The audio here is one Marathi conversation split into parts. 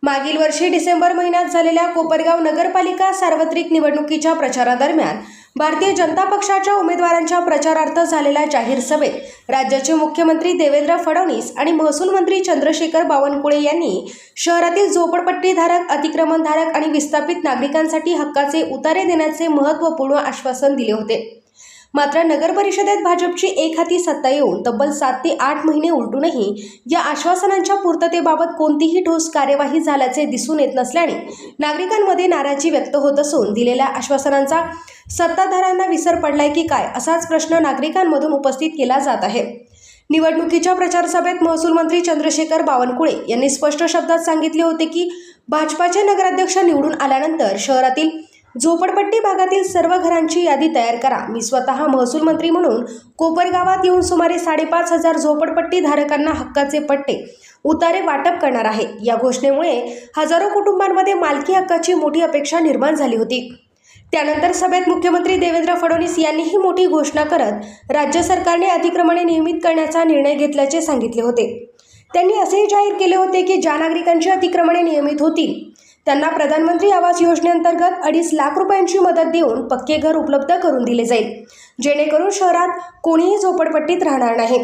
मागील वर्षी डिसेंबर महिन्यात झालेल्या कोपरगाव नगरपालिका सार्वत्रिक निवडणुकीच्या प्रचारादरम्यान भारतीय जनता पक्षाच्या उमेदवारांच्या प्रचारार्थ झालेल्या जाहीर सभेत राज्याचे मुख्यमंत्री देवेंद्र फडणवीस आणि महसूल मंत्री चंद्रशेखर बावनकुळे यांनी शहरातील झोपडपट्टीधारक, अतिक्रमणधारक आणि विस्थापित नागरिकांसाठी हक्काचे उतारे देण्याचे महत्त्वपूर्ण आश्वासन दिले होते. मात्र नगर परिषदेत भाजपची एकहाती सत्ता येऊन तब्बल 7 ते 8 महिने उलटूनही या आश्वासनांच्या पूर्ततेबाबत कोणतीही ठोस कार्यवाही झाल्याचे दिसून येत नसल्याने नागरिकांमध्ये नाराजी व्यक्त होत असून दिलेल्या आश्वासनांचा सत्ताधाऱ्यांना विसर पडलाय की काय असाच प्रश्न नागरिकांमधून उपस्थित केला जात आहे. निवडणुकीच्या प्रचार सभेत महसूल मंत्री चंद्रशेखर बावनकुळे यांनी स्पष्ट शब्दात सांगितले होते की भाजपाचे नगराध्यक्ष निवडून आल्यानंतर शहरातील झोपडपट्टी भागातील सर्व घरांची यादी तयार करा. मी स्वतः महसूल मंत्री म्हणून कोपरगावात येऊन सुमारे 5,500 झोपडपट्टी धारकांना हक्काचे पट्टे उतारे वाटप करणार आहे. या घोषणेमुळे हजारो कुटुंबांमध्ये मालकी हक्काची मोठी अपेक्षा निर्माण झाली होती. त्यानंतर सभेत मुख्यमंत्री देवेंद्र फडणवीस यांनीही मोठी घोषणा करत राज्य सरकारने अतिक्रमणे नियमित करण्याचा निर्णय घेतल्याचे सांगितले होते. त्यांनी असेही जाहीर केले होते की ज्या नागरिकांची अतिक्रमणे नियमित होतील त्यांना प्रधानमंत्री आवास योजनेअंतर्गत 2.5 लाख रुपयांची मदत देऊन पक्के घर उपलब्ध करून दिले जाईल, जेणेकरून शहरात कोणीही झोपडपट्टीत राहणार नाही.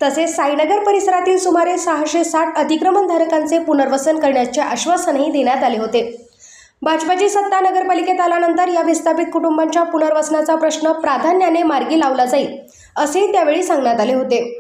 तसेच साईनगर परिसरातील सुमारे 660 अतिक्रमणधारकांचे पुनर्वसन करण्याचे आश्वासनही देण्यात आले होते. भाजपाची सत्ता नगरपालिकेत आल्यानंतर या विस्थापित कुटुंबांच्या पुनर्वसनाचा प्रश्न प्राधान्याने मार्गी लावला जाईल असेही त्यावेळी सांगण्यात आले होते.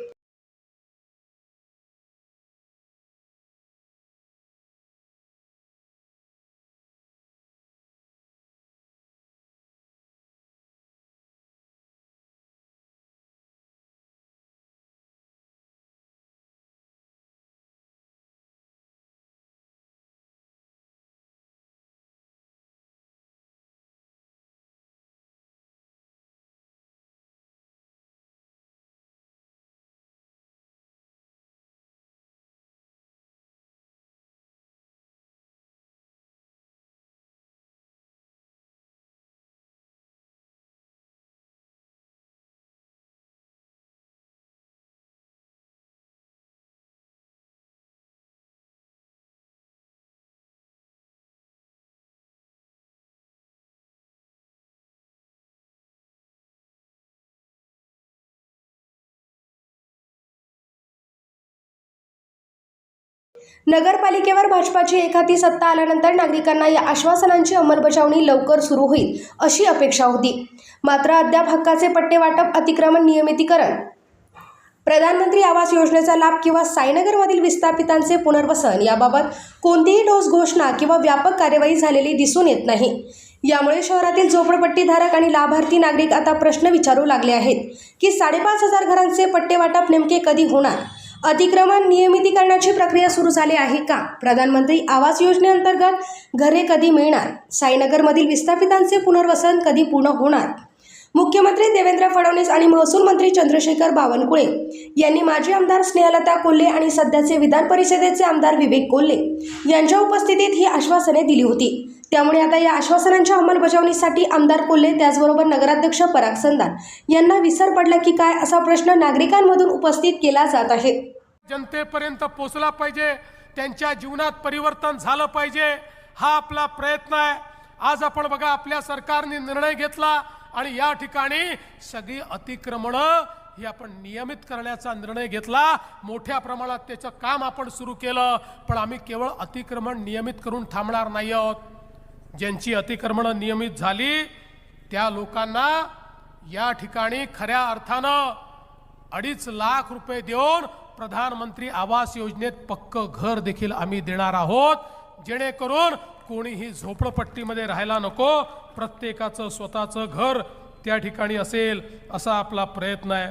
नगरपालिकेवर भाजपाची एकहाती सत्ता आल्यानंतर नागरिकांना या आश्वासनांची अंमलबजावणी लवकर सुरू होईल अशी अपेक्षा होती. मात्र अद्याप हक्काचे पट्टे वाटप, अतिक्रमण नियमितीकरण, प्रधानमंत्री आवास योजनेचा लाभ किंवा साईनगरमधील विस्थापितांचे पुनर्वसन याबाबत कोणतीही ठोस घोषणा किंवा व्यापक कार्यवाही झालेली दिसून येत नाही. यामुळे शहरातील झोपडपट्टीधारक आणि लाभार्थी नागरिक आता प्रश्न विचारू लागले आहेत की 5,500 घरांचे पट्टे वाटप नेमके कधी होणार? अतिक्रमण नियमितीकरणाची प्रक्रिया सुरू झाली आहे का? प्रधानमंत्री आवास योजनेअंतर्गत घरे कधी मिळणार? साईनगरमधील विस्थापितांचे पुनर्वसन कधी पूर्ण होणार? मुख्यमंत्री देवेंद्र फडणवीस आणि महसूल मंत्री चंद्रशेखर बावनकुळे यांनी माजी आमदार स्नेहलता कोल्हे आणि सध्याचे विधान परिषदेचे आमदार विवेक कोल्हे यांच्या उपस्थितीत ही आश्वासने दिली होती. त्यामुळे आता या आश्वासनांच्या अंमलबजावणीसाठी आमदार कोल्हे त्याचबरोबर नगराध्यक्ष पराग संधान यांना विसर पडला की काय असा प्रश्न नागरिकांमधून उपस्थित केला जात आहे. जनतेपर्यंत पोहोचला पाहिजे, त्यांच्या जीवनात परिवर्तन झालं पाहिजे, हा आपला प्रयत्न आहे. आज आपण बघा, आपल्या सरकारने निर्णय घेतला आणि या ठिकाणी सगळी अतिक्रमणं ही आपण नियमित करण्याचा निर्णय घेतला. मोठ्या प्रमाणात त्याचं काम आपण सुरू केलं. पण आम्ही केवळ अतिक्रमण नियमित करून थांबणार नाही आहोत. ज्यांची अतिक्रमणं नियमित झाली त्या लोकांना या ठिकाणी खऱ्या अर्थानं 2.5 लाख रुपये देऊन प्रधानमंत्री आवास योजनेत पक्कं घर देखील आम्ही देणार आहोत, जेणेकरून कोणीही झोपडपट्टीमध्ये राहायला नको, प्रत्येकाचं स्वतःचं घर त्या ठिकाणी असेल असा आपला प्रयत्न आहे.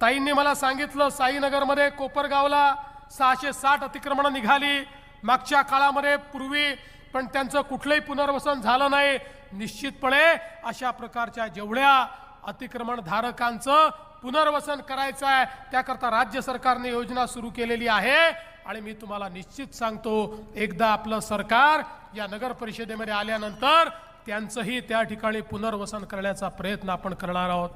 ताईंनी मला सांगितलं, साईनगरमध्ये कोपरगावला 660 अतिक्रमणं निघाली मागच्या काळामध्ये पूर्वी, पण त्यांचं कुठलंही पुनर्वसन झालं नाही. निश्चितपणे अशा प्रकारच्या जेवढ्या अतिक्रमणधारकांचं पुनर्वसन करायचं आहे त्याकरता राज्य सरकारने योजना सुरू केलेली आहे. आणि मी तुम्हाला निश्चित सांगतो, एकदा आपलं सरकार या नगर परिषदेमध्ये आल्यानंतर त्यांचंही त्या ठिकाणी पुनर्वसन करण्याचा प्रयत्न आपण करणार आहोत.